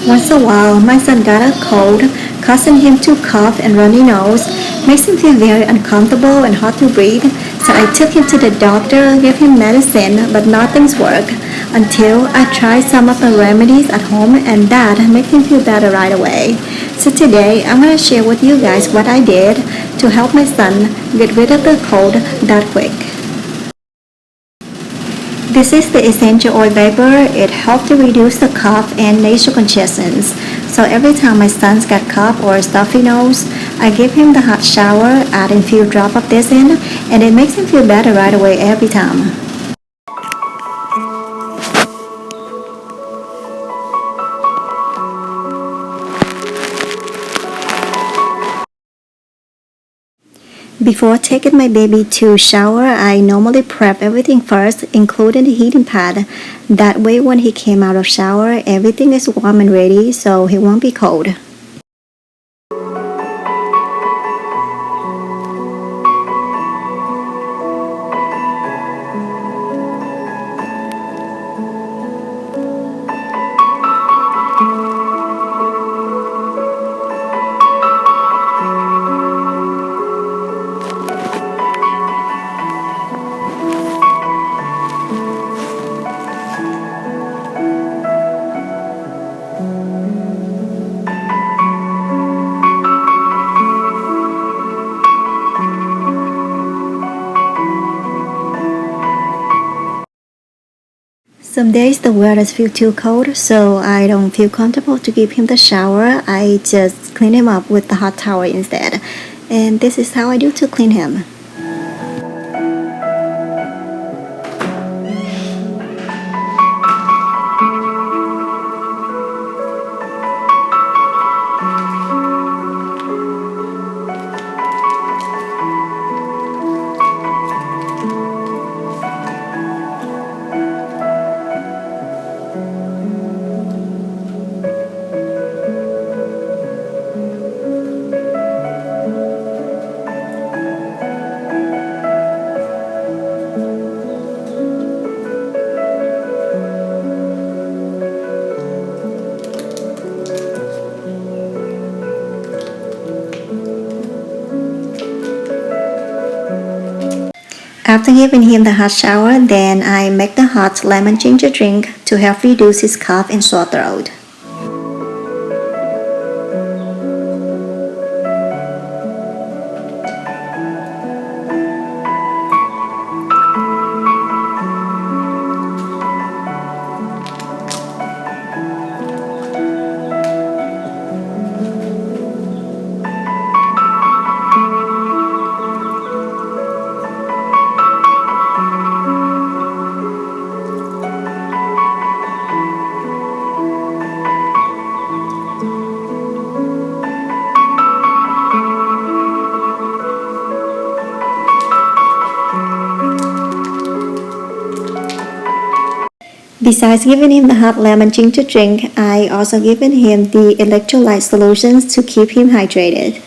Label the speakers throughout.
Speaker 1: Once a while, my son got a cold, causing him to cough and runny nose, makes him feel very uncomfortable and hard to breathe. So I took him to the doctor, gave him medicine, but nothing's worked until I tried some of the remedies at home, and that made him feel better right away. So today, I'm going to share with you guys what I did to help my son get rid of the cold that quick. This is the essential oil vapor. It helps to reduce the cough and nasal congestions. So every time my son's got cough or stuffy nose, I give him the hot shower, adding a few drops of this in, and it makes him feel better right away every time. Before taking my baby to shower, I normally prep everything first, including the heating pad. That way when he came out of shower, everything is warm and ready so he won't be cold. Some days the weather feels too cold, so I don't feel comfortable to give him the shower. I just clean him up with the hot towel instead. And this is how I do to clean him. After giving him the hot shower, then I make the hot lemon ginger drink to help reduce his cough and sore throat. Besides giving him the hot lemon ginger drink, I also given him the electrolyte solutions to keep him hydrated.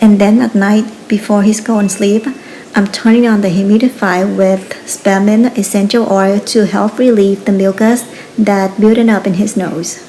Speaker 1: And then at night, before he's going to sleep, I'm turning on the humidifier with spearmint essential oil to help relieve the mucus that's building up in his nose.